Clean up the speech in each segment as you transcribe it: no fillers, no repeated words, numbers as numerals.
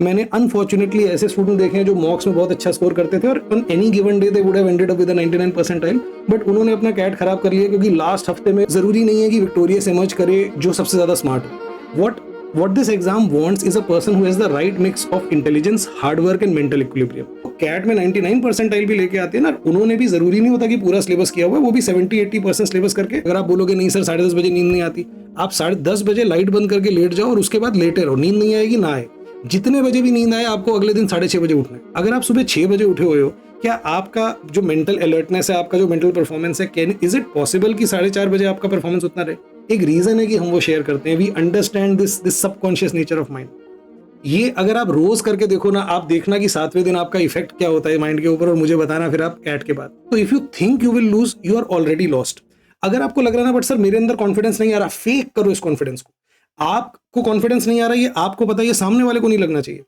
मैंने अनफॉर्चुनेटली ऐसे स्टूडेंट देखे हैं जो मॉक्स में बहुत अच्छा स्कोर करते थे और on any given day they would have ended up with 99 percentile, but उन्होंने अपना कैट खराब कर लिया क्योंकि लास्ट हफ्ते में जरूरी नहीं है कि विक्टोरियस इमर्ज करे जो सबसे ज्यादा स्मार्ट हो। what this exam wants is a person who has the right mix of intelligence, hard work and mental equilibrium। CAT में 99 परसेंटाइल भी लेके आते हैं ना, उन्होंने भी जरूरी नहीं होता कि पूरा सिलेबस किया हुआ है, वो भी 70-80% सिलेबस करके। अगर आप बोलोगे नहीं सर 10:30 बजे नींद नहीं आती, आप 10:30 बजे लाइट बंद करके लेट जाओ और उसके बाद लेटे रहो, नींद नहीं आएगी ना आए, जितने बजे भी नींद आए आपको अगले दिन 6:30 बजे उठना है। अगर आप सुबह 6 बजे उठे हुए हो, क्या आपका जो मेंटल अलर्टनेस है, आपका जो मेंटल परफॉर्मेंस है, कैन इज इट पॉसिबल कि 4:30 बजे आपका परफॉर्मेंस उतना रहे? एक रीजन है कि हम वो शेयर करते हैं। We understand this subconscious nature of mind. ये अगर आप रोज करके देखो ना, आप देखना कि 7वें दिन आपका इफेक्ट क्या होता है माइंड के ऊपर, और मुझे बताना फिर आप कैट के बाद। तो if you think you will lose, you are already lost. अगर आपको लग रहा है ना बट सर मेरे अंदर कॉन्फिडेंस नहीं आ रहा, फेक करो इस कॉन्फिडेंस को। आपको कॉन्फिडेंस नहीं आ रहा, ये आपको पता है, ये सामने वाले को नहीं लगना चाहिए।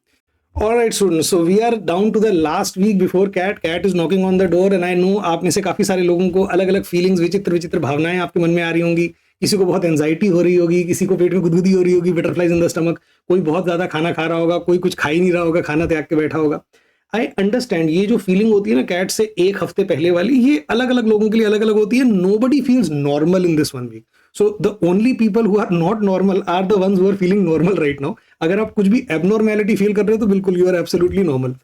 Alright students, so we are down to the last week before CAT. CAT is knocking on the door and I know आप में से काफी सारे लोगों को अलग अलग फीलिंग्स, विचित्र विचित्र भावनाएं आपके मन में आ रही होंगी। किसी को बहुत एंजाइटी हो रही होगी, किसी को पेट में गुदगुदी हो रही होगी, बटरफ्लाइज इन द स्टमक, कोई बहुत ज्यादा खाना खा रहा होगा, कोई कुछ खा ही नहीं रहा होगा, खाना त्याग के बैठा होगा। आई अंडरस्टैंड ये जो फीलिंग होती है ना कैट से एक हफ्ते पहले वाली, ये अलग अलग लोगों के लिए अलग अलग होती है। Nobody feels normal in this 1 week. So the only people who are not normal are the ones who are feeling normal right now. अगर आप कुछ भी एबनॉर्मेलिटी फील कर रहे हो तो बिल्कुल यू आर एब्सोल्युटली नॉर्मल।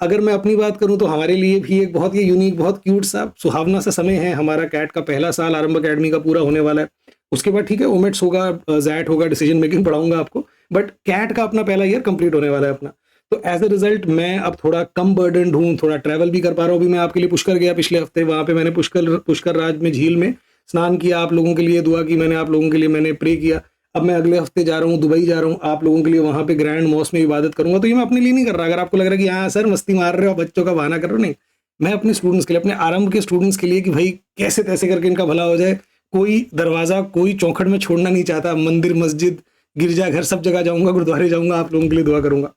अगर मैं अपनी बात करूं तो हमारे लिए भी एक बहुत ही यूनिक, बहुत क्यूट सा, सुहावना सा समय है। हमारा कैट का पहला साल आरंभ अकेडमी का पूरा होने वाला है। उसके बाद ठीक है ओमेट्स होगा, जैट होगा, डिसीजन मेकिंग पढ़ाऊंगा आपको, बट कैट का अपना पहला ईयर कंप्लीट होने वाला है अपना। तो एज अ रिजल्ट मैं अब थोड़ा कम बर्डनड हूँ, थोड़ा ट्रैवल भी कर पा रहा हूँ। अभी मैं आपके लिए पुष्कर गया पिछले हफ्ते, वहां पे मैंने पुष्कर राज में झील में स्नान किया, आप लोगों के लिए दुआ की मैंने, आप लोगों के लिए मैंने प्रे किया। अब मैं अगले हफ्ते जा रहा हूँ, दुबई जा रहा हूँ, आप लोगों के लिए वहां पे ग्रैंड मॉस्क में इबादत करूंगा। तो ये मैं अपने लिए नहीं कर रहा। अगर आपको लग रहा है कि हाँ सर मस्ती मार रहे हो, बच्चों का बहाना कर रहे हो, नहीं, मैं अपने स्टूडेंट्स के लिए, अपने आरंभ के स्टूडेंट्स के लिए कि भाई कैसे तैसे करके इनका भला हो जाए। कोई दरवाजा, कोई चौखट में छोड़ना नहीं चाहता। मंदिर, मस्जिद, गिरजाघर सब जगह जाऊंगा, गुरुद्वारे जाऊंगा, आप लोगों के लिए दुआ करूंगा।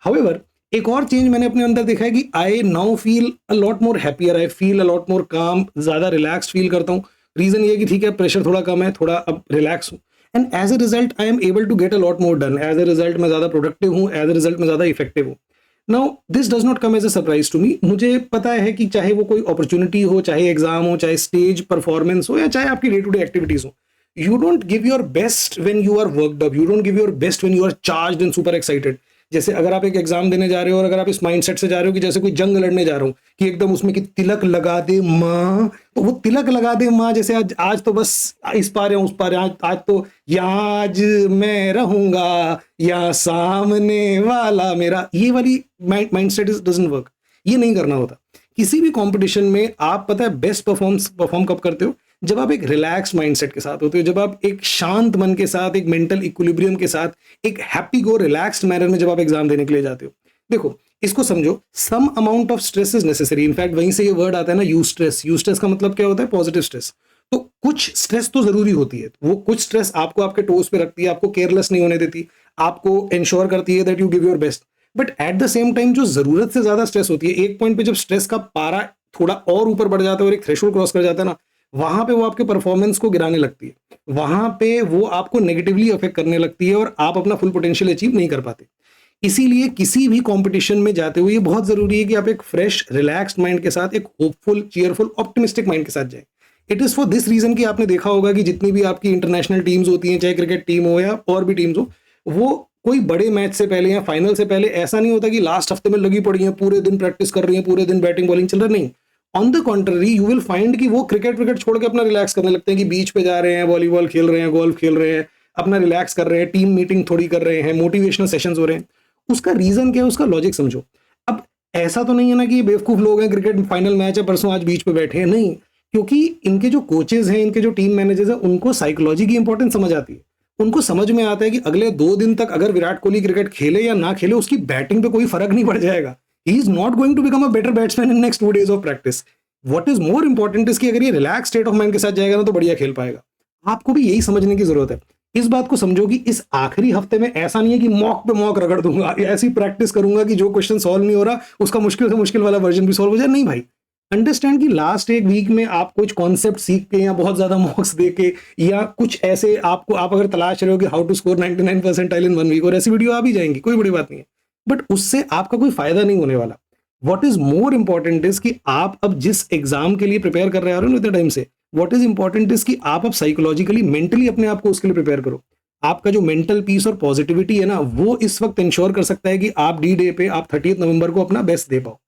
हाउएवर एक और चेंज मैंने अपने अंदर देखा है कि I now feel a lot more happier, I feel a lot मोर काम, ज्यादा रिलैक्स फील करता हूँ। रीजन ये कि ठीक है प्रेशर थोड़ा कम है, थोड़ा अब रिलैक्स हूँ, and as a result I am able to get a lot more done. As a result मैं ज्यादा प्रोडक्टिव हूँ, एज अ रिजल्ट मैं ज्यादा इफेक्टिव हूँ। Now this does not come as a surprise to me. मुझे पता है कि चाहे वो कोई अपॉर्चुनिटी हो, चाहे एग्जाम हो, चाहे स्टेज परफॉर्मेंस हो, या चाहे आपकी डे टू डे एक्टिविटीज हो, you don't give your best when you are worked up, you don't give your best when you are charged and super excited। जैसे अगर आप एक एग्जाम देने जा रहे हो और अगर आप इस माइंडसेट से जा रहे हो कि जैसे कोई जंग लड़ने जा रहा हूं, कि एकदम उसमें कि तिलक लगा दे माँ, तो वो तिलक लगा दे माँ जैसे आज आज तो बस इस पार या उस पार, आज तो यहाँ आज मैं रहूंगा या सामने वाला मेरा, ये वाली माइंडसेट डजंट वर्क। ये नहीं करना होता किसी भी कंपटीशन में। आप पता है बेस्ट परफॉर्म कब करते हो? जब आप एक रिलैक्स माइंडसेट के साथ होते हो, जब आप एक शांत मन के साथ, एक मेंटल इक्विलिब्रियम के साथ, एक हैप्पी गो रिलैक्स्ड मैनर में जब आप एग्जाम देने के लिए जाते हो। देखो इसको समझो, some amount of stress is necessary. In fact वहीं से ये वर्ड आता है ना, यू स्ट्रेस। यू स्ट्रेस का मतलब क्या होता है? Positive stress. तो कुछ स्ट्रेस तो जरूरी होती है, वो कुछ स्ट्रेस आपको आपके टोस पे रखती है, आपको केयरलेस नहीं होने देती, आपको इंश्योर करती है that you give your best. But at the same time जो जरूरत से ज्यादा स्ट्रेस होती है, एक पॉइंट पे जब स्ट्रेस का पारा थोड़ा और ऊपर बढ़ जाता है और एक थ्रेशोल्ड क्रॉस कर जाता है ना, वहां पे वो आपके परफॉर्मेंस को गिराने लगती है, वहां पे वो आपको नेगेटिवली अफेक्ट करने लगती है और आप अपना फुल पोटेंशियल अचीव नहीं कर पाते। इसीलिए किसी भी कंपटीशन में जाते हुए ये बहुत जरूरी है कि आप एक फ्रेश रिलैक्स्ड माइंड के साथ, एक होपफुल, चीयरफुल, ऑप्टिमिस्टिक माइंड के साथ जाएं। It is for this reason कि आपने देखा होगा कि जितनी भी आपकी इंटरनेशनल टीम्स होती हैं, चाहे क्रिकेट टीम हो या और भी टीम्स हो, वो कोई बड़े मैच से पहले या फाइनल से पहले ऐसा नहीं होता कि लास्ट हफ्ते में लगी पड़ी है, पूरे दिन प्रैक्टिस कर रही है, पूरे दिन बैटिंग बॉलिंग चल रहा है। नहीं, on the contrary you will find कि वो क्रिकेट विकेट छोड़ के अपना रिलैक्स करने लगते हैं, कि बीच पे जा रहे हैं, वॉलीबॉल खेल रहे हैं, गोल्फ खेल रहे हैं, अपना रिलैक्स कर रहे हैं, टीम मीटिंग थोड़ी कर रहे हैं, मोटिवेशनल सेशंस हो रहे हैं। उसका रीजन क्या है? उसका लॉजिक समझो। अब ऐसा तो नहीं है ना कि ये बेवकूफ लोग हैं, क्रिकेट फाइनल मैच है परसों, आज बीच पे बैठे हैं, नहीं, क्योंकि इनके जो कोचेज हैं, इनके जो टीम मैनेजर्स हैं, उनको साइकोलॉजी की इंपॉर्टेंस समझ आती है। उनको समझ में आता है कि अगले 2 दिन तक अगर विराट कोहली क्रिकेट खेले या ना खेले, उसकी बैटिंग पे कोई फर्क नहीं पड़ जाएगा। He is not going to become a better batsman in next 2 days of practice. What is more important is कि अगर ये रिलैक्स स्टेट ऑफ माइंड के साथ जाएगा ना, तो बढ़िया खेल पाएगा। आपको भी यही समझने की जरूरत है। इस बात को समझो कि इस आखिरी हफ्ते में ऐसा नहीं है कि मॉक पे मॉक रगड़ दूंगा, ऐसी प्रैक्टिस करूंगा कि जो क्वेश्चन सॉल्व नहीं हो रहा उसका मुश्किल से मुश्किल वाला वर्जन भी सॉल्व हो जाए। नहीं भाई, अंडरस्टैंड कि लास्ट एक वीक में आप कुछ कॉन्सेप्ट सीख के या बहुत ज्यादा मॉक्स दे के या कुछ ऐसे, आपको आप अगर तलाश रहे हो कि how to score 99 percentile in 1 week, और ऐसी वीडियो आ भी जाएंगी, कोई बड़ी बात नहीं है। बट उससे आपका कोई फायदा नहीं होने वाला। What is more important is कि आप अब जिस एग्जाम के लिए प्रिपेयर कर रहे हो ना इतने टाइम से, व्हाट इज इंपॉर्टेंट इज कि आप अब साइकोलॉजिकली मेंटली अपने आप को उसके लिए प्रिपेयर करो। आपका जो मेंटल पीस और पॉजिटिविटी है ना, वो इस वक्त इंश्योर कर सकता है कि आप डी डे पे आप 30 नवंबर को अपना बेस्ट दे पाओ।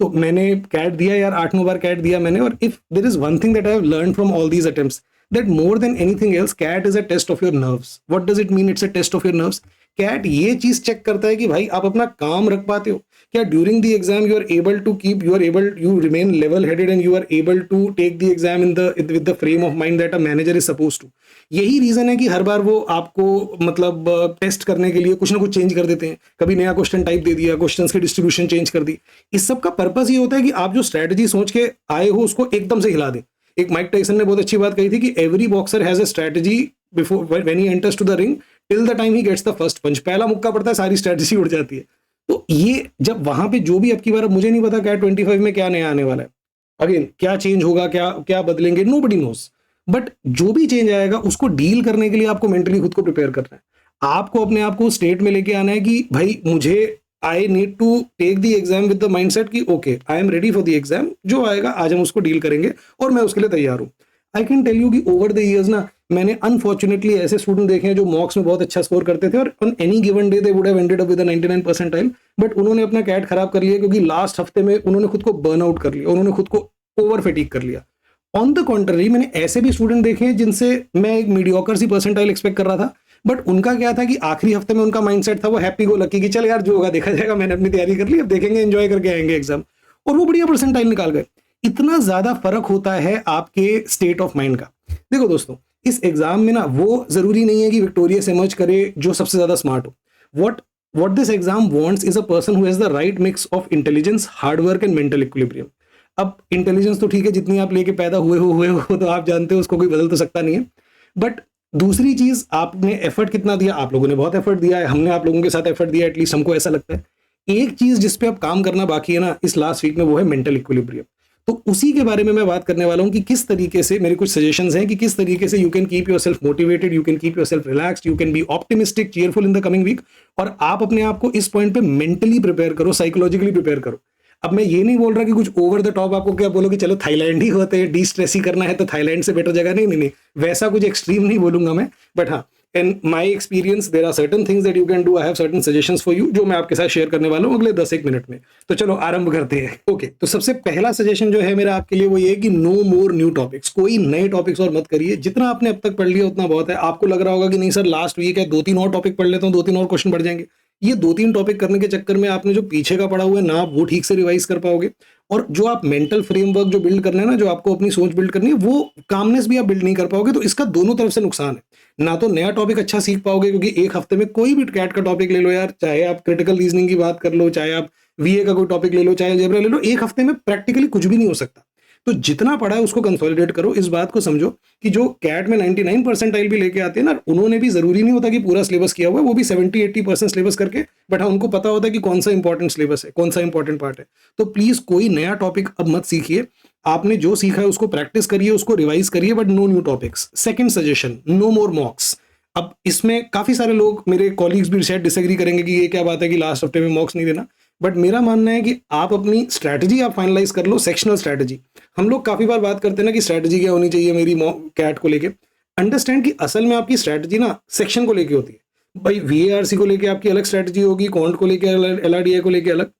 तो मैंने कैट दिया यार, 8-9 बार कैट दिया मैंने, और if there is one thing that I have learn from all these attempts, that more than anything else cat is a test of your nerves. What does it mean it's a test of your nerves? CAT ये चीज check करता है कि भाई आप अपना काम रख पाते हो क्या during the exam, you are able to keep, you remain level headed and you are able to take the exam in the with the frame of mind that a manager is suppose to. यही reason है कि हर बार वो आपको मतलब test करने के लिए कुछ ना कुछ चेंज कर देते हैं। कभी नया क्वेश्चन टाइप दे दिया, क्वेश्चंस की डिस्ट्रीब्यूशन चेंज कर दी। इस सब का पर्पस ये होता है कि आप जो स्ट्रेटजी सोच के आए हो उसको एकदम से हिला दें। एक माइक टाइसन ने बहुत अच्छी बात कही थी कि every boxer has a strategy before when he enters to the ring till the time he gets the first punch. पहला मुक्का पड़ता है, सारी स्ट्रेटजी उड़ जाती है। तो ये जब वहां पे जो भी अब की बार, मुझे नहीं पता क्या 25 में क्या नया आने वाला है, अगेन क्या चेंज होगा, क्या क्या बदलेंगे, नोबडी नोस। बट जो भी चेंज आएगा उसको डील करने के लिए आपको मेंटली खुद को प्रिपेयर करना है। आपको अपने आप को स्टेट में लेके आना है कि भाई मुझे I need to take the exam with the mindset कि okay I am ready for the exam, जो आएगा आज हम उसको डील करेंगे और मैं उसके लिए तैयार हूँ। आई कैन टेल यू कि ओवर द ईयर्स ना मैंने अनफॉर्चुनेटली ऐसे स्टूडेंट देखे हैं जो मॉक्स में बहुत अच्छा स्कोर करते थे और on any given day they would have ended up with 99 percentile, but उन्होंने अपना कैट खराब कर लिया क्योंकि लास्ट हफ्ते में उन्होंने खुद को बर्न आउट कर लिया, उन्होंने खुद को ओवर फैटिग कर लिया। ऑन द कॉन्ट्ररी मैंने ऐसे भी स्टूडेंट देखे हैं जिनसे मैं एक मीडियोकर सी परसेंटाइल एक्सपेक्ट कर रहा था, बट उनका क्या था कि आखिरी हफ्ते में उनका माइंडसेट था वो हैप्पी गो लकी कि चल यार जो होगा देखा जाएगा, मैंने अपनी तैयारी कर ली, अब देखेंगे, एंजॉय करके आएंगे एग्जाम, और वो बढ़िया परसेंटाइल निकाल गए। इतना ज्यादा फर्क होता है आपके स्टेट ऑफ माइंड का। देखो दोस्तों, इस एग्जाम में ना वो जरूरी नहीं है कि विक्टोरियस इमर्ज करे जो सबसे ज्यादा स्मार्ट हो। What this exam wants is a person who has the right mix of intelligence, hard work and mental equilibrium. अब इंटेलिजेंस तो ठीक है, जितनी आप लेके पैदा हुए हो तो आप जानते हो उसको कोई बदल तो सकता नहीं है, बट दूसरी चीज आपने एफर्ट कितना दिया, आप लोगों ने बहुत एफर्ट दिया है, हमने आप लोगों के साथ एफर्ट दिया, एटलीस्ट हमको ऐसा लगता है। एक चीज जिसपे अब काम करना बाकी है ना इस लास्ट वीक में, वो है मेंटल इक्विलिब्रियम। तो उसी के बारे में मैं बात करने वाला हूं कि किस तरीके से, मेरे कुछ सजेशंस हैं कि किस तरीके से you can keep yourself motivated, you can keep yourself relaxed, you can be optimistic, cheerful in the coming week, और आप अपने आप को इस पॉइंट पे मेंटली प्रिपेयर करो, साइकोलॉजिकली प्रिपेयर करो। अब मैं ये नहीं बोल रहा कि कुछ ओवर द टॉप आपको क्या बोलो कि चलो थाईलैंड ही होते हैं, डी स्ट्रेस ही करना है तो थाईलैंड से बेटर जगह नहीं, नहीं नहीं वैसा कुछ एक्सट्रीम नहीं बोलूंगा मैं, बट हाँ in my experience there are certain things that you can do, I have certain suggestions for you जो मैं आपके साथ शेयर करने वाला हूँ अगले 10-1 मिनट में। तो चलो आरंभ करते हैं। ओके, तो सबसे पहला सजेशन जो है मेरा आपके लिए वो ये है कि नो मोर न्यू टॉपिक्स, कोई नए टॉपिक्स और मत करिए, जितना आपने अब तक पढ़ लिया उतना बहुत है। आपको लग रहा होगा कि नहीं सर लास्ट वीक है, 2-3 और टॉपिक पढ़ लेता हूँ, 2-3 और क्वेश्चन बढ़ जाएंगे। ये 2-3 टॉपिक करने के चक्कर में आपने जो पीछे का पढ़ा हुआ है ना वो ठीक से रिवाइज कर पाओगे, और जो आप मेंटल फ्रेमवर्क जो बिल्ड करना है ना, जो आपको अपनी सोच बिल्ड करनी है, वो कामनेस भी आप बिल्ड नहीं कर पाओगे। तो इसका दोनों तरफ से नुकसान है। ना तो नया टॉपिक अच्छा सीख पाओगे, क्योंकि एक हफ्ते में कोई भी कैट का टॉपिक ले लो यार, चाहे आप क्रिटिकल रीजनिंग की बात कर लो, चाहे आप वीए का कोई टॉपिक ले लो, चाहे अलजेब्रा ले लो, एक हफ्ते में प्रैक्टिकली कुछ भी नहीं हो सकता। तो जितना पढ़ा है उसको कंसोलिडेट करो। इस बात को समझो कि जो कैट में 99 परसेंटाइल भी लेके आते हैं ना, उन्होंने भी जरूरी नहीं होता कि पूरा सिलेबस किया हुआ है, वो भी 70-80% सिलेबस करके, बट हाँ उनको पता होता है कि कौन सा इंपॉर्टेंट सिलेबस है, कौन सा इंपॉर्टेंट पार्ट है। तो प्लीज कोई नया टॉपिक अब मत सीखिए, आपने जो सीखा है उसको प्रैक्टिस करिए, उसको रिवाइज करिए, but no new topics. Second suggestion, no more mocks. अब इसमें काफी सारे लोग, मेरे कॉलीग्स भी शायद डिसएग्री करेंगे कि ये क्या बात है कि लास्ट हफ्ते में मॉक्स नहीं देना, बट मेरा मानना है कि आप अपनी स्ट्रैटेजी आप फाइनलाइज कर लो, सेक्शनल स्ट्रैटेजी। हम लोग काफी बार बात करते हैं ना कि स्ट्रैटेजी क्या होनी चाहिए मेरी कैट को लेके। अंडरस्टैंड कि असल में आपकी स्ट्रैटेजी ना सेक्शन को लेके होती है। भाई वीएआरसी को लेके आपकी अलग स्ट्रैटेजी होगी, कॉन्ट को लेके एलआरडीआई को लेके अलग।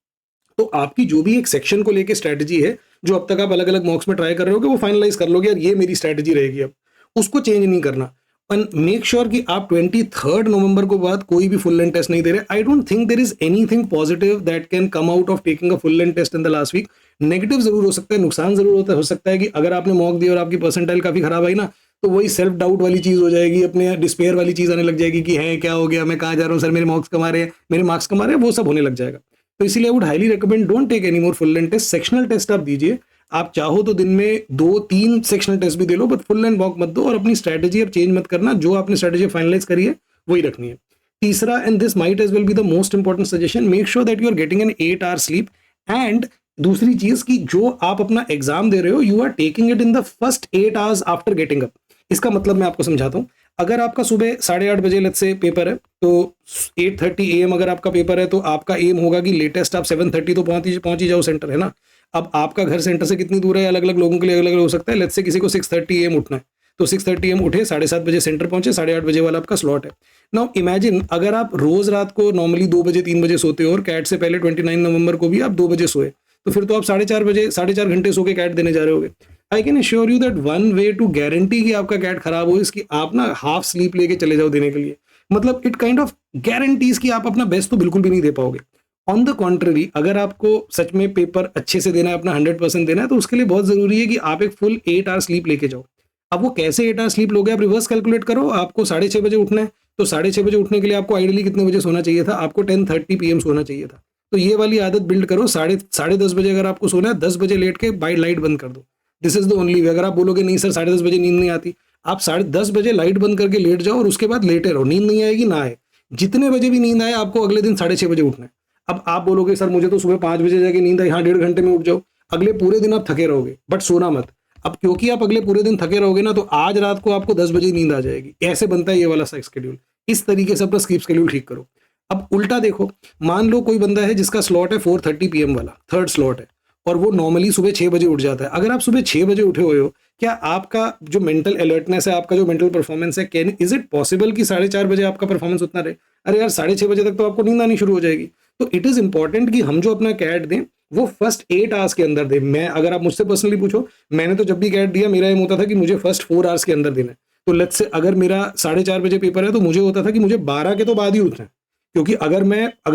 तो आपकी जो भी एक सेक्शन को लेके स्ट्रैटेजी है, जो अब तक आप अलग अलग मॉक्स में ट्राई कर रहे हो, वो फाइनलाइज कर लोगे यार ये मेरी स्ट्रैटेजी रहेगी, अब उसको चेंज नहीं करना। एंड मेक श्योर कि आप 23 नवंबर को बाद कोई भी फुल लेंथ टेस्ट नहीं दे रहे। I don't think there is anything positive that can come out of taking a full length test in the last week. Negative जरूर हो सकता है, नुकसान जरूर हो सकता है कि अगर आपने मॉक दिया और आपकी परसेंटाइल काफी खराब आई ना, तो वही सेल्फ डाउट वाली चीज हो जाएगी, अपने डिस्पेयर वाली चीज आने लग जाएगी कि है क्या हो गया, मैं कहाँ जा रहा हूँ सर, मेरे मार्क्स कमा रहे हैं, मेरे मार्क्स कमा रहे हैं, वो सब होने लग जाएगा। तो इसीलिए I would highly recommend don't take any more full length test. Sectional test आप दीजिए, आप चाहो तो दिन में 2-3 सेक्शनल टेस्ट भी दे लो, बट फुल लेंथ मॉक मत दो, और अपनी स्ट्रैटेजी अब चेंज मत करना, जो आपने स्ट्रैटेजी फाइनलाइज करी है वही रखनी है। तीसरा, and this might as well be the most important suggestion, make sure that you are getting an 8 hour sleep. And दूसरी चीज कि जो आप अपना एग्जाम दे रहे हो, you are taking it in the first 8 hours after getting up. इसका मतलब मैं आपको समझाता हूँ। अगर आपका सुबह 8:30 बजे लेट्स से पेपर है, तो 8:30 AM अगर आपका पेपर है, तो आपका एम होगा कि लेटेस्ट आप 7:30 तो पहुंच ही जाओ सेंटर, है ना। अब आपका घर सेंटर से कितनी दूर है, अलग अलग लोगों के लिए अलग अलग हो सकता है। लेट्स से किसी को 6:30 AM उठना है, तो 6:30 AM उठे, 7:30 बजे सेंटर पहुंचे, 8:30 बजे वाला आपका स्लॉट है। नाउ इमेजिन अगर आप रोज रात को नॉर्मली 2 बजे 3 बजे सोते हो और कैट से पहले 29 नवंबर को भी आप 2 बजे सोए, तो फिर तो आप 4:30 बजे 4.5 घंटे सो के कैट देने जा रहे होगे। I can assure you that one way to guarantee कि आपका कैट खराब हो इसकी आप ना हाफ स्लीप लेके चले जाओ देने के लिए। मतलब इट काइंड ऑफ गारंटीज कि आप अपना बेस्ट तो बिल्कुल भी नहीं दे पाओगे। ऑन द कॉन्ट्ररी, अगर आपको सच में पेपर अच्छे से देना है, अपना 100% देना है, तो उसके लिए बहुत जरूरी है कि आप एक फुल 8 आवर स्लीप लेके जाओ। अब वो कैसे 8 आवर स्लीप लोगे, आप रिवर्स कैलकुलेट करो। आपको 6:30 बजे उठना है, तो 6:30 बजे उठने के लिए आपको आइडियली कितने बजे सोना चाहिए था, आपको 10:30 PM सोना चाहिए था। तो ये वाली आदत बिल्ड करो। साढ़े 10 बजे अगर आपको सोना है, 10 बजे लेट के बाई लाइट बंद कर दो। This is the only way. अगर आप बोलोगे नहीं सर 10:30 बजे नींद नहीं आती, आप 10:30 बजे लाइट बंद करके लेट जाओ और उसके बाद लेटे रहो। नींद नहीं आएगी ना आए, जितने बजे भी नींद आए आपको अगले दिन 6:30 बजे उठना है। अब आप बोलोगे सर मुझे तो सुबह 5 बजे जाके नींद आई, हाँ 1.5 घंटे में उठ जाओ। अगले पूरे दिन आप थके रहोगे बट सोना मत। अब क्योंकि आप अगले पूरे दिन थके रहोगे ना, तो आज रात को आपको 10 बजे नींद आ जाएगी। ऐसे बनता है ये वाला शेड्यूल। इस तरीके से अपना स्लीप शेड्यूल ठीक करो। अब उल्टा देखो, मान लो कोई बंदा है जिसका स्लॉट है 4:30 PM वाला, थर्ड स्लॉट है, और वो नॉर्मली सुबह 6 बजे उठ जाता है। अगर आप सुबह 6 बजे उठे हुए हो, क्या आपका जो मेंटल अलर्टनेस है, आपका जो मेंटल परफॉर्मेंस है, कैन इज इट पॉसिबल कि 4:30 बजे आपका परफॉर्मेंस उतना रहे? अरे यार 6:30 बजे तक तो आपको नींद आनी शुरू हो जाएगी। तो इट इज इंपॉर्टेंट कि हम जो अपना कैट दें वो फर्स्ट 8 आवर्स के अंदर दें। मैं अगर आप मुझसे पर्सनली पूछो, मैंने तो जब भी कैट दिया मेरा एम होता था कि मुझे फर्स्ट 4 आवर्स के अंदर देना है। तो लेट्स से अगर मेरा 4:30 बजे पेपर है, तो मुझे होता था कि मुझे 12 के तो बाद ही उठना है। क्योंकि अगर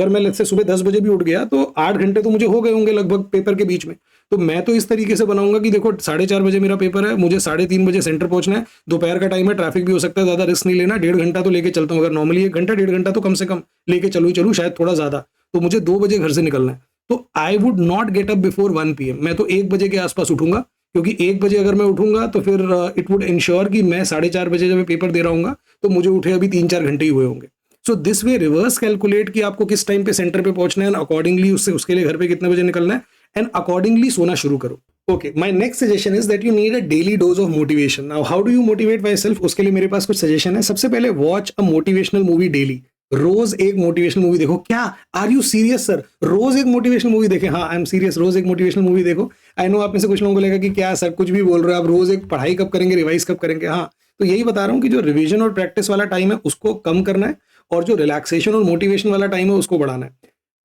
मैं लेट्स से सुबह 10 बजे भी उठ गया, तो 8 घंटे तो मुझे हो गए होंगे लगभग पेपर के बीच में। तो मैं तो इस तरीके से बनाऊंगा कि देखो 4:30 बजे मेरा पेपर है, मुझे 3:30 बजे सेंटर पहुंचना है। दोपहर का टाइम है, ट्रैफिक भी हो सकता है, ज्यादा रिस्क नहीं लेना। 1.5 घंटा तो लेके चलता हूँ। अगर नॉर्मली 1 घंटा 1.5 घंटा तो कम से कम लेके चलूँ, शायद थोड़ा ज्यादा। तो मुझे 2 बजे घर से निकलना है। तो I would not get up before 1 PM। मैं तो 1 बजे के आसपास उठूंगा, क्योंकि 1 बजे अगर मैं उठूंगा तो फिर इट वुड इंश्योर कि मैं 4:30 बजे जब मैं पेपर दे रहा हूँ तो मुझे उठे अभी 3-4 घंटे ही हुए होंगे। So this way reverse calculate कि आपको किस टाइम पे सेंटर पे पहुंचना है, अकॉर्डिंगली उसके लिए घर पे कितने बजे निकलना है, एंड अकॉर्डिंगली सोना शुरू करो। Okay, my next suggestion is that you need a daily dose of motivation. Now how do you motivate myself? उसके लिए मेरे पास कुछ सजेशन है। सबसे पहले watch a motivational movie daily. रोज एक मोटिवेशनल मूवी देखो। क्या आर यू सीरियस सर? रोज एक मोटिवेशनल मूवी देखें? हाँ, आई एम सीरियस। रोज एक मोटिवेशनल मूवी देखो। आई नो आप में से कुछ लोगों को लगेगा कि क्या सर कुछ भी बोल रहे हो आप, रोज एक पढ़ाई कब करेंगे, रिवाइज कब करेंगे? हाँ, तो यही बता रहा हूँ कि जो रिवीजन और प्रैक्टिस वाला टाइम है उसको कम करना है, और जो रिलैक्सेशन और मोटिवेशन वाला टाइम है उसको बढ़ाना है।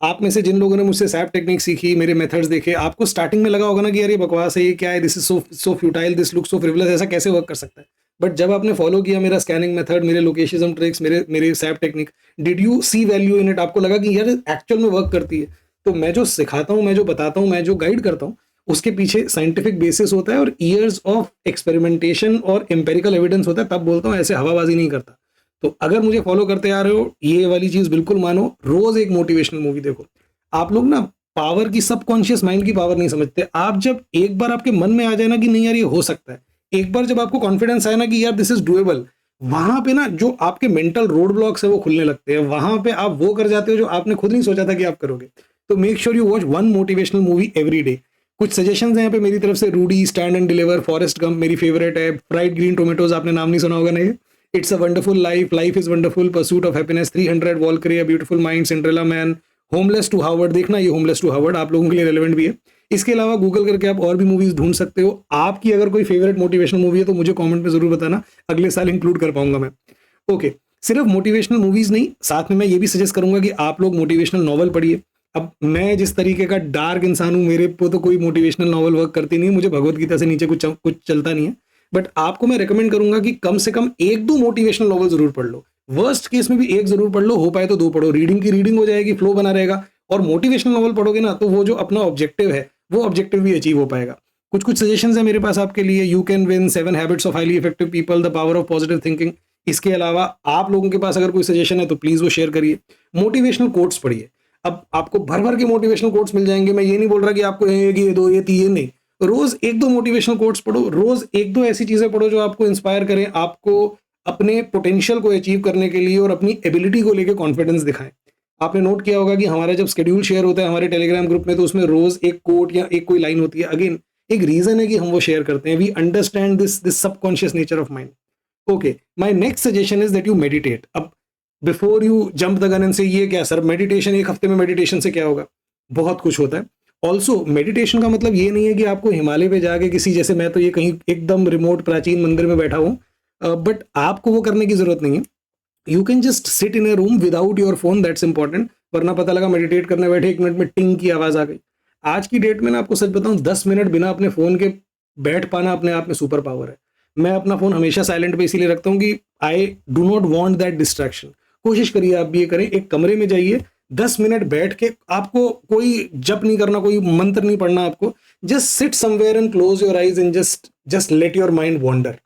आप में से जिन लोगों ने मुझसे सैप टेक्निक सीखी, मेरे मेथड्स देखे, आपको स्टार्टिंग में लगा होगा ना कि यार ये बकवास है, ये क्या है, this is so futile, this look so frivolous, ऐसा कैसे वर्क कर सकता है? बट जब आपने फॉलो किया मेरा स्कैनिंग मेथड, मेरे लोकेशिज्म ट्रिक्स, मेरे सैप technique, did you see value in it? आपको लगा कि यार एक्चुअल में वर्क करती है। तो मैं जो सिखाता हूँ, मैं जो बताता हूँ, मैं जो गाइड करता हूँ, उसके पीछे साइंटिफिक बेसिस होता है और ईयर्स ऑफ एक्सपेरिमेंटेशन और एम्पेरिकल एविडेंस होता है। तब बोलता हूँ, ऐसे हवाबाजी नहीं करता। तो अगर मुझे फॉलो करते आ रहे हो, ये वाली चीज बिल्कुल मानो, रोज एक मोटिवेशनल मूवी देखो। आप लोग ना पावर की, सबकॉन्शियस माइंड की पावर नहीं समझते। आप जब एक बार आपके मन में आ जाए ना कि नहीं यार ये हो सकता है, एक बार जब आपको कॉन्फिडेंस आए ना कि यार दिस इज डुएबल, वहां पे ना जो आपके मेंटल रोड ब्लॉक्स है वो खुलने लगते हैं। वहां पे आप वो कर जाते हो जो आपने खुद नहीं सोचा था कि आप करोगे। तो make sure you watch one motivational movie every day. कुछ सजेशंस हैं यहाँ पे मेरी तरफ से। Rudy, Stand and Deliver, Forrest Gump मेरी फेवरेट है। फ्राइड ग्रीन टोमेटोज आपने नाम नहीं सुना होगा ना ये। It's a wonderful life, life is wonderful, pursuit of happiness, 300, Valkyrie, a beautiful mind, Cinderella man, homeless to Harvard. देखना ये होमलेस टू हार्वर्ड आप लोगों के लिए रेलेवेंट भी है। इसके अलावा गूगल करके आप और भी मूवीज ढूंढ सकते हो। आपकी अगर कोई फेवरेट मोटिवेशनल मूवी है तो मुझे कमेंट में जरूर बताना, अगले साल इंक्लूड कर पाऊंगा मैं। ओके, सिर्फ मोटिवेशनल मूवीज नहीं, साथ में मैं ये भी सजेस्ट करूंगा कि आप लोग मोटिवेशनल नॉवल पढ़िए। अब मैं जिस तरीके का डार्क इंसान हूं, मेरे को तो कोई मोटिवेशनल नॉवल वर्क करती नहीं है, मुझे भगवत गीता से नीचे कुछ चलता नहीं है। बट आपको मैं रिकमेंड करूंगा कि कम से कम 1-2 मोटिवेशनल नॉवल जरूर पढ़ लो। वर्स्ट केस में भी 1 जरूर पढ़ लो, हो पाए तो 2 पढ़ो। रीडिंग की रीडिंग हो जाएगी, फ्लो बना रहेगा। और मोटिवेशनल नॉवल पढ़ोगे ना तो वो जो अपना ऑब्जेक्टिव है वो ऑब्जेक्टिव भी अचीव हो पाएगा। कुछ सजेशंस है मेरे पास आपके लिए। You can win, 7 habits of highly effective people, the power of positive thinking. इसके अलावा आप लोगों के पास अगर कोई सजेशन है तो प्लीज वो शेयर करिए। मोटिवेशनल कोट्स पढ़िए। अब आपको भर भर के मोटिवेशनल कोट्स मिल जाएंगे। मैं ये नहीं बोल रहा कि आपको ये दो, ये तीन, नहीं। रोज 1-2 मोटिवेशनल कोट्स पढ़ो। रोज 1-2 ऐसी चीजें पढ़ो जो आपको इंस्पायर करें, आपको अपने पोटेंशियल को अचीव करने के लिए और अपनी एबिलिटी को लेकर कॉन्फिडेंस दिखाएं। आपने नोट किया होगा कि हमारा जब शेड्यूल शेयर होता है हमारे टेलीग्राम ग्रुप में, तो उसमें रोज एक कोट या एक कोई लाइन होती है। अगेन एक रीजन है कि हम वो शेयर करते हैं। We understand this subconscious nature of mind. Okay, my next suggestion is that you meditate. अब before you jump the gun and say ये क्या सर मेडिटेशन, एक हफ्ते में मेडिटेशन से क्या होगा? बहुत कुछ होता है। ऑल्सो मेडिटेशन का मतलब ये नहीं है कि आपको हिमालय पे जाके किसी, जैसे मैं तो ये कहीं एकदम रिमोट प्राचीन मंदिर में बैठा हूँ, बट आपको वो करने की जरूरत नहीं है। You can just sit in A room without your phone, that's important. वरना पता लगा मेडिटेट करने बैठे 1 मिनट में टिंग की आवाज आ गई। आज की डेट में ना आपको सच बताऊं, 10 मिनट बिना अपने फोन के बैठ पाना अपने आप में सुपर पावर है। मैं अपना फोन हमेशा साइलेंट पे इसीलिए रखता हूँ कि I do not want that distraction. कोशिश करिए आप भी ये करें, एक कमरे में जाइए, 10 मिनट बैठ के, आपको कोई जप नहीं करना, कोई मंत्र नहीं पढ़ना आपको। Just sit somewhere and close your eyes and just let your mind wander.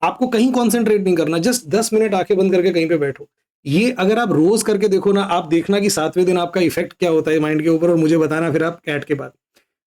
आपको कहीं कॉन्सेंट्रेट नहीं करना, जस्ट 10 मिनट आंखें बंद करके कहीं पे बैठो। ये अगर आप रोज करके देखो ना, आप देखना कि 7वें दिन आपका इफेक्ट क्या होता है माइंड के ऊपर, और मुझे बताना फिर आप कैट के बाद।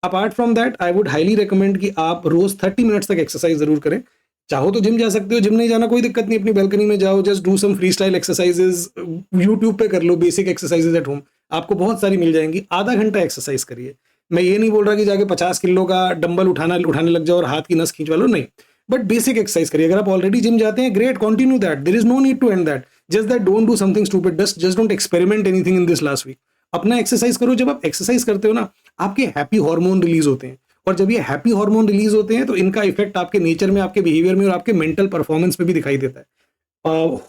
Apart from that I would highly recommend कि आप रोज 30 मिनट्स तक एक्सरसाइज जरूर करें। चाहो तो जिम जा सकते हो, जिम नहीं जाना कोई दिक्कत नहीं, अपनी बैल्कनी में जाओ, just do some free style exercises, YouTube पे कर लो बेसिक एक्सरसाइजेज एट होम, आपको बहुत सारी मिल जाएंगी। आधा घंटा एक्सरसाइज करिए। मैं ये नहीं बोल रहा कि जाके 50 किलो का डंबल उठाने लग जाओ और हाथ की नस खींचवा लो, नहीं, बट बेसिक एक्सरसाइज करिए। अगर आप ऑलरेडी जिम जाते हैं, great, continue that, there is no need to end that, just that don't do something stupid, just don't experiment anything in this last week. अपना एक्सरसाइज करो। जब आप एक्सरसाइज करते हो ना, आपके हैप्पी हार्मोन रिलीज होते हैं, और जब ये हैप्पी हार्मोन रिलीज होते हैं तो इनका इफेक्ट आपके नेचर में, आपके बिहेवियर में और आपके मेंटल परफॉर्मेंस में भी दिखाई देता है।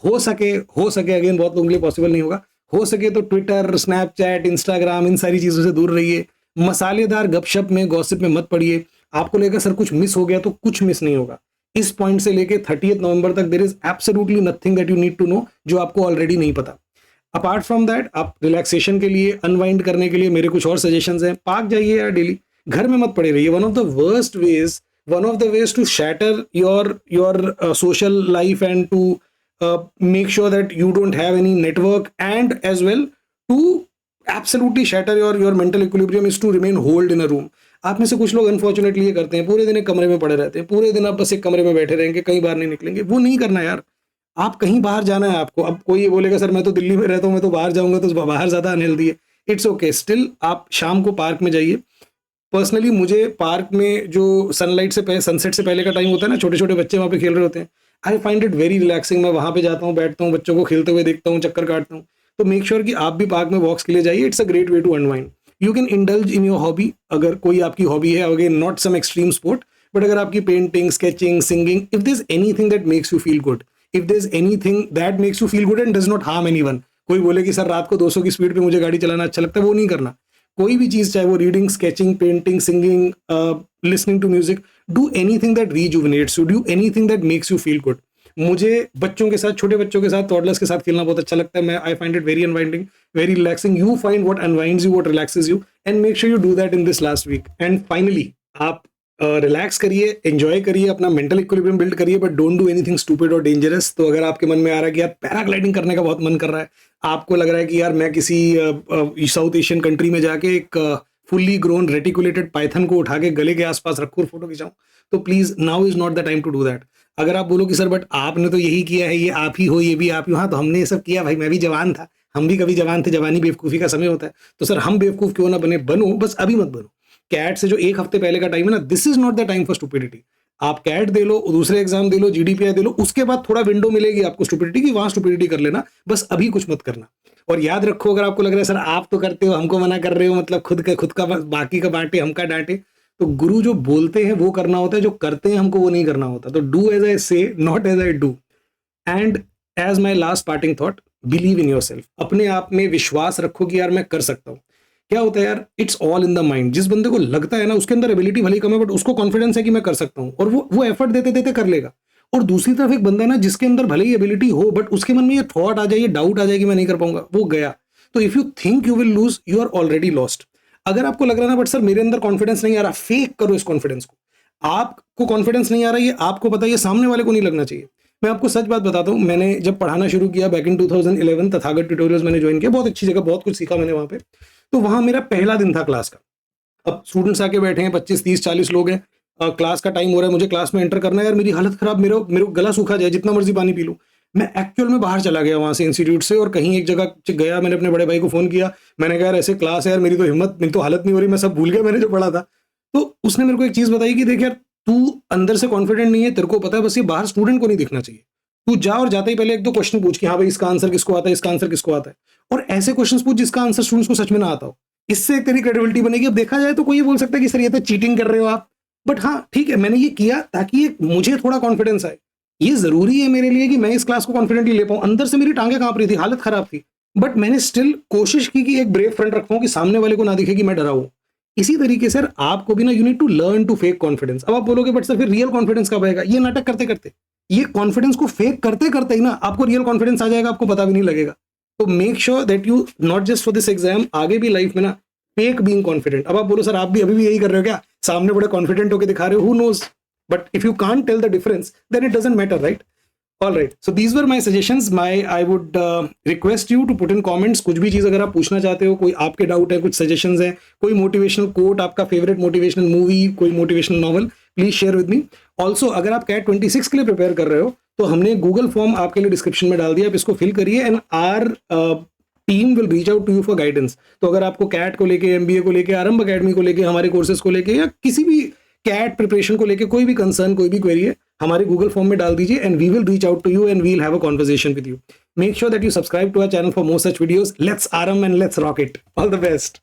हो सके अगेन, बहुत लोगों के लिए पॉसिबल नहीं होगा, हो सके तो ट्विटर, स्नैपचैट, इंस्टाग्राम, इन सारी चीजों से दूर रहिए। मसालेदार गपशप में, गॉसिप में मत पड़िए। आपको लेकर सर कुछ मिस हो गया, तो कुछ मिस नहीं होगा। इस पॉइंट से लेके 30 नवंबर तक there is absolutely nothing that you need to know जो आपको ऑलरेडी नहीं पता। अपार्ट फ्रॉम दैट, आप रिलैक्सेशन के लिए, अनवाइंड करने के लिए मेरे कुछ और सजेशंस हैं। पार्क जाइए यार डेली, घर में मत पड़े रहिए। One of the ways to shatter your social life and to make sure that you don't have any network, and as well to absolutely shatter your mental equilibrium is to remain holed in a room. आप में से कुछ लोग unfortunately ये करते हैं, पूरे दिन एक कमरे में पड़े रहते हैं, पूरे दिन आप बस एक कमरे में बैठे रहेंगे, कहीं बाहर नहीं निकलेंगे। वो नहीं करना यार, आप कहीं बाहर जाना है आपको। अब कोई ये बोलेगा सर मैं तो दिल्ली में रहता हूँ, मैं तो बाहर जाऊंगा, तो बाहर ज्यादा अनहेल्दी है। इट्स ओके, स्टिल आप शाम को पार्क में जाइए। पर्सनली मुझे पार्क में जो सनसेट से पहले का टाइम होता है ना, छोटे छोटे बच्चे वहाँ पे खेल रहे होते हैं, आई फाइंड इट वेरी रिलैक्सिंग। मैं वहाँ पे जाता हूँ, बैठता हूँ, बच्चों को खेलते हुए देखता हूँ, चक्कर काटता हूँ। तो मेक श्योर कि आप भी पार्क में वॉक्स के लिए जाइए। It's a great way to unwind. You can indulge in your hobby, अगर कोई आपकी हॉबी है, again not some extreme sport, but अगर आपकी painting, sketching, singing, if this anything that makes you feel good, if this anything that makes you feel good and does not harm anyone. कोई बोले कि sir रात को 200 की speed पे मुझे गाड़ी चलाना अच्छा लगता है, वो नहीं करना। कोई भी चीज, चाहे वो reading, sketching, painting, singing, listening to music, do anything that rejuvenates you, do anything that makes you feel good. मुझे बच्चों के साथ, छोटे बच्चों के साथ, टॉडलर्स के साथ खेलना बहुत अच्छा लगता है। मैं I find it very unwinding, very relaxing. You find what unwinds you, what relaxes you, and make sure you do that in this last week. And finally, आप रिलैक्स करिए, एंजॉय करिए, अपना मेंटल इक्विलिब्रियम बिल्ड करिए, but don't do anything stupid और dangerous. तो अगर आपके मन में आ रहा है कि यार पैराग्लाइडिंग करने का बहुत मन कर रहा है, आपको लग रहा है कि यार मैं किसी साउथ एशियन कंट्री में जाके एक फुल्ली ग्रोन रेटिकुलेटेड पाइथन को उठा के गले के आसपास रखूं और फोटो खिंचाऊं, तो please now is not the time to do that. अगर आप बोलो कि सर बट आपने तो यही किया है, ये आप ही हो, ये भी आप ही हो, हाँ तो हमने ये सब किया भाई, मैं भी जवान था, हम भी कभी जवान थे, जवानी बेवकूफ़ी का समय होता है। तो सर हम बेवकूफ़ क्यों ना बने, बनो, बस अभी मत बनो। कैट से जो 1 हफ्ते पहले का टाइम है ना, this is not the time for stupidity. आप कैट दे लो, दूसरे एग्जाम दे लो, जीडीपीआई दे लो, उसके बाद थोड़ा विंडो मिलेगी आपको स्टुपिडिटी की, वहां स्टुपिडिटी कर लेना, बस अभी कुछ मत करना। और याद रखो, अगर आपको लग रहा है सर आप तो करते हो, हमको मना कर रहे हो, मतलब खुद का बाकी का बांटे, हमका डांटे, तो गुरु जो बोलते हैं वो करना होता है, जो करते हैं हमको वो नहीं करना होता। तो do as I say, not as I do. And as my last parting thought, believe in yourself. अपने आप में विश्वास रखो कि यार मैं कर सकता हूँ। क्या होता है यार, it's all in the mind. जिस बंदे को लगता है ना, उसके अंदर एबिलिटी भले कम है, बट उसको कॉन्फिडेंस है कि मैं कर सकता हूँ, और वो एफर्ट देते देते कर लेगा। और दूसरी तरफ एक बंदा है ना, जिसके अंदर भले ही एबिलिटी हो, बट उसके मन में ये थॉट आ जाए, ये डाउट आ जाए कि मैं नहीं कर पाऊंगा, वो गया। तो if you think you will lose, you are already lost. अगर आपको लग रहा है ना बट सर मेरे अंदर कॉन्फिडेंस नहीं आ रहा, फेक करो इस कॉन्फिडेंस को। आपको कॉन्फिडेंस नहीं आ रहा, ये आपको पता है, ये सामने वाले को नहीं लगना चाहिए। मैं आपको सच बात बताता हूँ, मैंने जब पढ़ाना शुरू किया बैक इन 2011, तथागत ट्यूटोरियल्स मैंने ज्वाइन किया, बहुत अच्छी जगह, बहुत कुछ सीखा मैंने वहां पे। तो वहां मेरा पहला दिन था क्लास का। अब स्टूडेंट्स आके बैठे हैं, 25, 30, 40 लोग हैं, क्लास का टाइम हो रहा है, मुझे क्लास में एंटर करना है। यार मेरी हालत खराब, मेरे गला सूखा जाए, जितना मर्जी पानी पी लूं। मैं एक्चुअल में बाहर चला गया वहां से, इंस्टीट्यूट से, और कहीं एक जगह गया। मैंने अपने बड़े भाई को फोन किया, मैंने कहा यार ऐसे क्लास है यार, मेरी तो हालत नहीं हो रही, मैं सब भूल गया मैंने जो पढ़ा था। तो उसने मेरे को एक चीज बताई कि देख यार, तू अंदर से कॉन्फिडेंट नहीं है, तेरे को पता है, बस ये बाहर स्टूडेंट को नहीं दिखना चाहिए। तू जा और जाते ही पहले एक दो क्वेश्चन पूछ कि हाँ भाई इसका आंसर किसको आता है, इसका आंसर किसको आता है, और ऐसे क्वेश्चंस पूछ जिसका आंसर स्टूडेंट्स को सच में ना आता हो। इससे एक तेरी क्रेडिबिलिटी बनेगी। अब देखा जाए तो कोई ये बोल सकता है कि सर ये तो चीटिंग कर रहे हो आप, बट हाँ ठीक है, मैंने ये किया ताकि ये मुझे थोड़ा कॉन्फिडेंस आए। ये जरूरी है मेरे लिए कि मैं इस क्लास को कॉन्फिडेंटली ले पाऊं। अंदर से मेरी टांगे कांप रही थी, हालत खराब थी, बट मैंने स्टिल कोशिश की कि एक ब्रेव फ्रंट रखूं कि सामने वाले को ना दिखे कि मैं डरा हूं। इसी तरीके से आपको भी ना, you need to learn to fake confidence. अब आप बोलोगे बट सर फिर रियल कॉन्फिडेंस कब आएगा? ये नाटक करते करते, ये कॉन्फिडेंस को फेक करते करते ही ना आपको रियल कॉन्फिडेंस आ जाएगा, आपको पता भी नहीं लगेगा। तो make sure that you not just for this exam, आगे भी लाइफ में ना फेक बीइंग कॉन्फिडेंट। अब आप बोलो सर आप भी अभी भी यही कर रहे हो क्या, सामने बड़े कॉन्फिडेंट होकर दिखा रहे हो, who knows, but if you can't tell the difference then it doesn't matter, right? All right, so these were my suggestions. I would request you to put in comments कुछ भी चीज़ अगर आप पूछना चाहते हो, कोई आपके डाउट है, कुछ सजेशंस हैं, कोई मोटिवेशनल कोट, आपका फेवरेट मोटिवेशनल मूवी, कोई motivational novel, please share with me. Also अगर आप कैट 26 के लिए प्रिपेयर कर रहे हो तो हमने गूगल फॉर्म आपके लिए डिस्क्रिप्शन में डाल दिया, आप इसको फिल करिए and our team will reach out to you for guidance. तो अगर आपको कैट को लेके, एमबीए को लेके, आरंभ अकेडमी को लेके, हमारे कोर्सेज को लेके, या किसी भी कैट प्रिपरेशन को लेके कोई भी कंसर्न, कोई भी क्वेरी है, हमारे गूगल फॉर्म में डाल दीजिए and we will reach out to you and we will have a conversation with you. Make sure that you subscribe to our channel for more such videos. Let's arm and let's rock it. All the best.